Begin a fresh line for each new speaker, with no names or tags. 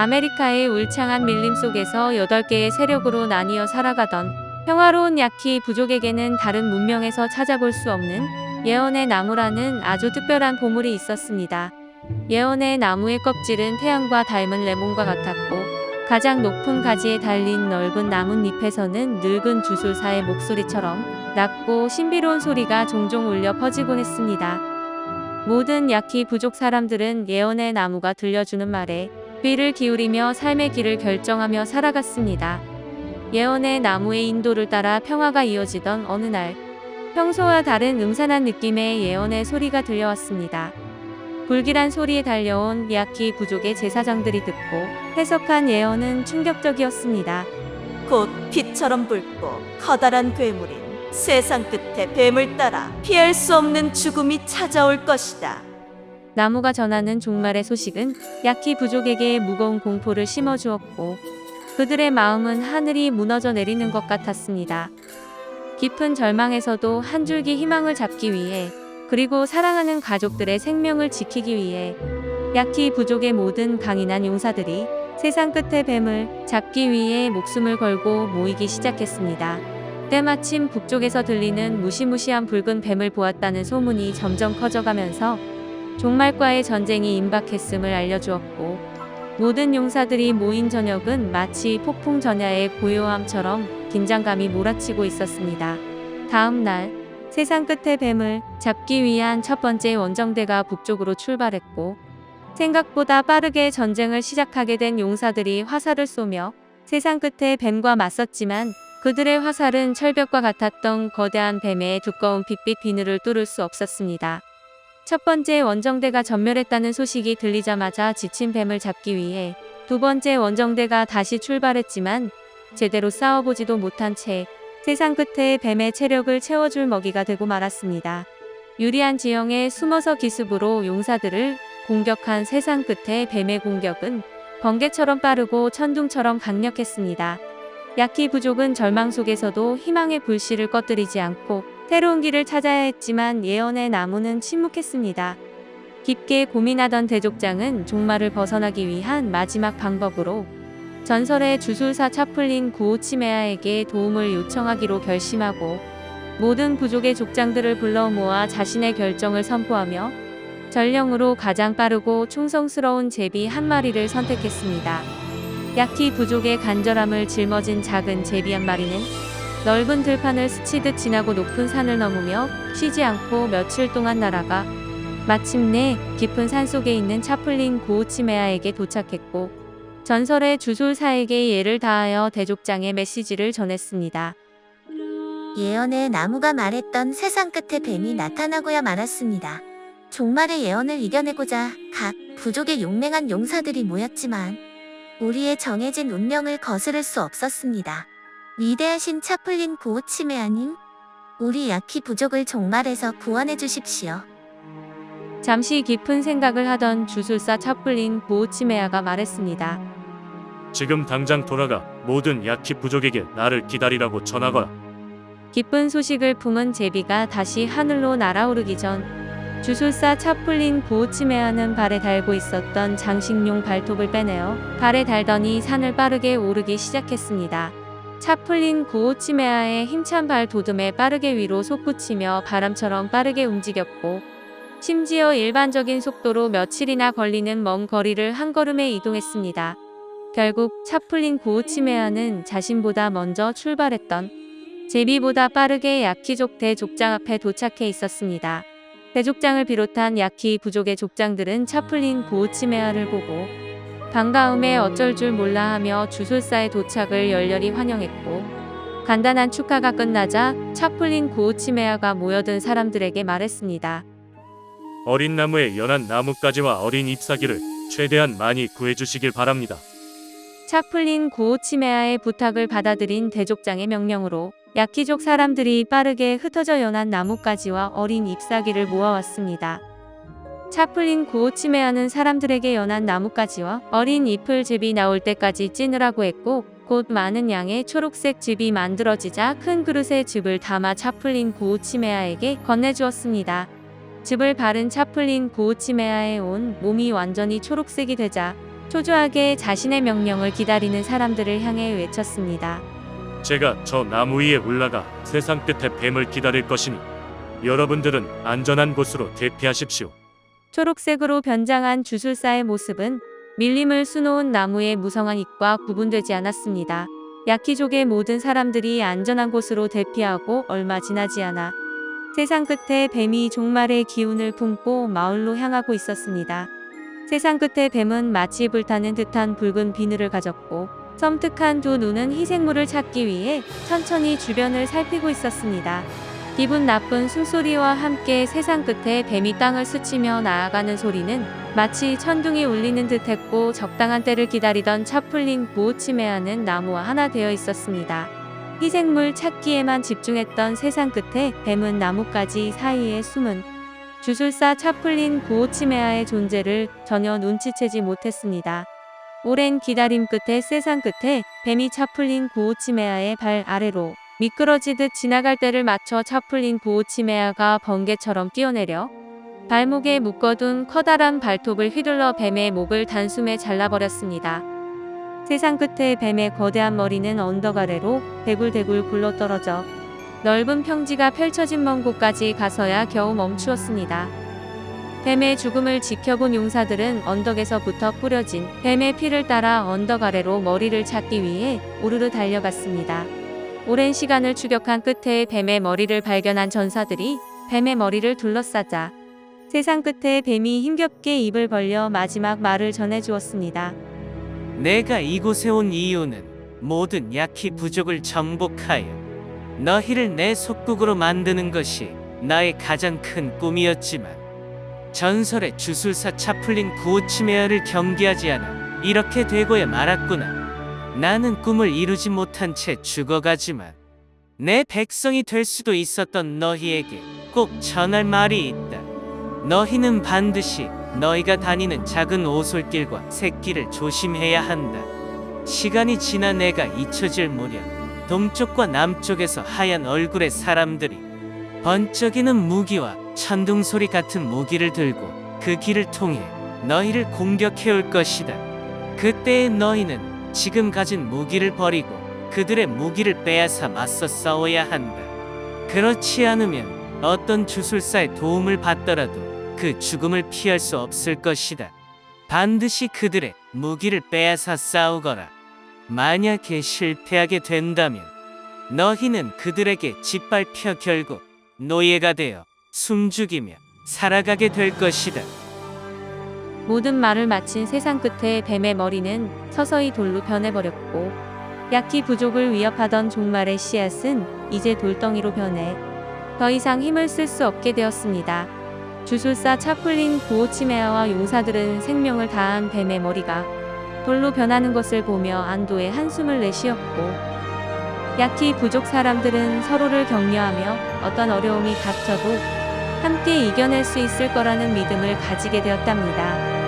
아메리카의 울창한 밀림 속에서 8개의 세력으로 나뉘어 살아가던 평화로운 야키 부족에게는 다른 문명에서 찾아볼 수 없는 예언의 나무라는 아주 특별한 보물이 있었습니다. 예언의 나무의 껍질은 태양과 닮은 레몬과 같았고 가장 높은 가지에 달린 넓은 나뭇잎에서는 늙은 주술사의 목소리처럼 낮고 신비로운 소리가 종종 울려 퍼지곤 했습니다. 모든 야키 부족 사람들은 예언의 나무가 들려주는 말에 귀를 기울이며 삶의 길을 결정하며 살아갔습니다. 예언의 나무의 인도를 따라 평화가 이어지던 어느 날, 평소와 다른 음산한 느낌의 예언의 소리가 들려왔습니다. 불길한 소리에 달려온 야키 부족의 제사장들이 듣고 해석한 예언은 충격적이었습니다.
곧 빛처럼 붉고 커다란 괴물인 세상 끝에 뱀을 따라 피할 수 없는 죽음이 찾아올 것이다.
나무가 전하는 종말의 소식은 야키 부족에게 무거운 공포를 심어주었고 그들의 마음은 하늘이 무너져 내리는 것 같았습니다. 깊은 절망에서도 한 줄기 희망을 잡기 위해 그리고 사랑하는 가족들의 생명을 지키기 위해 야키 부족의 모든 강인한 용사들이 세상 끝의 뱀을 잡기 위해 목숨을 걸고 모이기 시작했습니다. 때마침 북쪽에서 들리는 무시무시한 붉은 뱀을 보았다는 소문이 점점 커져가면서 종말과의 전쟁이 임박했음을 알려주었고 모든 용사들이 모인 저녁은 마치 폭풍 전야의 고요함처럼 긴장감이 몰아치고 있었습니다. 다음 날 세상 끝의 뱀을 잡기 위한 첫 번째 원정대가 북쪽으로 출발했고 생각보다 빠르게 전쟁을 시작하게 된 용사들이 화살을 쏘며 세상 끝의 뱀과 맞섰지만 그들의 화살은 철벽과 같았던 거대한 뱀의 두꺼운 핏빛 비늘을 뚫을 수 없었습니다. 첫 번째 원정대가 전멸했다는 소식이 들리자마자 지친 뱀을 잡기 위해 두 번째 원정대가 다시 출발했지만 제대로 싸워보지도 못한 채 세상 끝에 뱀의 체력을 채워줄 먹이가 되고 말았습니다. 유리한 지형에 숨어서 기습으로 용사들을 공격한 세상 끝에 뱀의 공격은 번개처럼 빠르고 천둥처럼 강력했습니다. 야키 부족은 절망 속에서도 희망의 불씨를 꺼뜨리지 않고 새로운 길을 찾아야 했지만 예언의 나무는 침묵했습니다. 깊게 고민하던 대족장은 종말을 벗어나기 위한 마지막 방법으로 전설의 주술사 차플린 구오치메아에게 도움을 요청하기로 결심하고 모든 부족의 족장들을 불러 모아 자신의 결정을 선포하며 전령으로 가장 빠르고 충성스러운 제비 한 마리를 선택했습니다. 야키 부족의 간절함을 짊어진 작은 제비 한 마리는 넓은 들판을 스치듯 지나고 높은 산을 넘으며 쉬지 않고 며칠 동안 날아가 마침내 깊은 산속에 있는 차플린 구오치메아에게 도착했고 전설의 주술사에게 예를 다하여 대족장의 메시지를 전했습니다.
예언의 나무가 말했던 세상 끝에 뱀이 나타나고야 말았습니다. 종말의 예언을 이겨내고자 각 부족의 용맹한 용사들이 모였지만 우리의 정해진 운명을 거스를 수 없었습니다. 위대하신 차플린 구오치메아님, 우리 야키 부족을 종말에서 구원해 주십시오.
잠시 깊은 생각을 하던 주술사 차플린 구오치메아가 말했습니다.
지금 당장 돌아가 모든 야키 부족에게 나를 기다리라고 전하거라.
기쁜 소식을 품은 제비가 다시 하늘로 날아오르기 전 주술사 차플린 구오치메아는 발에 달고 있었던 장식용 발톱을 빼내어 발에 달더니 산을 빠르게 오르기 시작했습니다. 차플린 구오치메아의 힘찬 발돋움에 빠르게 위로 솟구치며 바람처럼 빠르게 움직였고 심지어 일반적인 속도로 며칠이나 걸리는 먼 거리를 한 걸음에 이동했습니다. 결국 차플린 구오치메아는 자신보다 먼저 출발했던 제비보다 빠르게 야키족 대족장 앞에 도착해 있었습니다. 대족장을 비롯한 야키 부족의 족장들은 차플린 구오치메아를 보고 반가움에 어쩔 줄 몰라 하며 주술사의 도착을 열렬히 환영했고 간단한 축하가 끝나자 차플린 구오치메아가 모여든 사람들에게 말했습니다.
어린 나무의 연한 나뭇가지와 어린 잎사귀를 최대한 많이 구해주시길 바랍니다.
차플린 구오치메아의 부탁을 받아들인 대족장의 명령으로 야키족 사람들이 빠르게 흩어져 연한 나뭇가지와 어린 잎사귀를 모아왔습니다. 차플린 구오치메아는 사람들에게 연한 나뭇가지와 어린 잎을 즙이 나올 때까지 찌느라고 했고 곧 많은 양의 초록색 즙이 만들어지자 큰 그릇에 즙을 담아 차플린 구오치메아에게 건네주었습니다. 즙을 바른 차플린 구오치메아의 온 몸이 완전히 초록색이 되자 초조하게 자신의 명령을 기다리는 사람들을 향해 외쳤습니다.
제가 저 나무 위에 올라가 세상 끝에 뱀을 기다릴 것이니 여러분들은 안전한 곳으로 대피하십시오.
초록색으로 변장한 주술사의 모습은 밀림을 수놓은 나무의 무성한 잎과 구분되지 않았습니다. 야키족의 모든 사람들이 안전한 곳으로 대피하고 얼마 지나지 않아 세상 끝에 뱀이 종말의 기운을 품고 마을로 향하고 있었습니다. 세상 끝에 뱀은 마치 불타는 듯한 붉은 비늘을 가졌고 섬뜩한 두 눈은 희생물을 찾기 위해 천천히 주변을 살피고 있었습니다. 기분 나쁜 숨소리와 함께 세상 끝에 뱀이 땅을 스치며 나아가는 소리는 마치 천둥이 울리는 듯했고 적당한 때를 기다리던 차플린 부오치메아는 나무와 하나 되어 있었습니다. 희생물 찾기에만 집중했던 세상 끝에 뱀은 나뭇가지 사이에 숨은 주술사 차플린 부오치메아의 존재를 전혀 눈치채지 못했습니다. 오랜 기다림 끝에 세상 끝에 뱀이 차플린 부오치메아의 발 아래로 미끄러지듯 지나갈 때를 맞춰 차플린 부오치메아가 번개처럼 뛰어내려 발목에 묶어둔 커다란 발톱을 휘둘러 뱀의 목을 단숨에 잘라버렸습니다. 세상 끝에 뱀의 거대한 머리는 언덕 아래로 대굴대굴 굴러떨어져 넓은 평지가 펼쳐진 먼 곳까지 가서야 겨우 멈추었습니다. 뱀의 죽음을 지켜본 용사들은 언덕에서부터 뿌려진 뱀의 피를 따라 언덕 아래로 머리를 찾기 위해 우르르 달려갔습니다. 오랜 시간을 추격한 끝에 뱀의 머리를 발견한 전사들이 뱀의 머리를 둘러싸자 세상 끝에 뱀이 힘겹게 입을 벌려 마지막 말을 전해주었습니다.
내가 이곳에 온 이유는 모든 야키 부족을 정복하여 너희를 내 속국으로 만드는 것이 나의 가장 큰 꿈이었지만 전설의 주술사 차플린 구오치메아를 경계하지 않아 이렇게 되고야 말았구나. 나는 꿈을 이루지 못한 채 죽어가지만 내 백성이 될 수도 있었던 너희에게 꼭 전할 말이 있다. 너희는 반드시 너희가 다니는 작은 오솔길과 샛길을 조심해야 한다. 시간이 지나 내가 잊혀질 무렵 동쪽과 남쪽에서 하얀 얼굴의 사람들이 번쩍이는 무기와 천둥소리 같은 무기를 들고 그 길을 통해 너희를 공격해올 것이다. 그때의 너희는 지금 가진 무기를 버리고 그들의 무기를 빼앗아 맞서 싸워야 한다. 그렇지 않으면 어떤 주술사의 도움을 받더라도 그 죽음을 피할 수 없을 것이다. 반드시 그들의 무기를 빼앗아 싸우거라. 만약에 실패하게 된다면 너희는 그들에게 짓밟혀 결국 노예가 되어 숨죽이며 살아가게 될 것이다.
모든 말을 마친 세상 끝에 뱀의 머리는 서서히 돌로 변해버렸고 야키 부족을 위협하던 종말의 씨앗은 이제 돌덩이로 변해 더 이상 힘을 쓸 수 없게 되었습니다. 주술사 차플린 구오치메아와 용사들은 생명을 다한 뱀의 머리가 돌로 변하는 것을 보며 안도의 한숨을 내쉬었고 야키 부족 사람들은 서로를 격려하며 어떤 어려움이 닥쳐도 함께 이겨낼 수 있을 거라는 믿음을 가지게 되었답니다.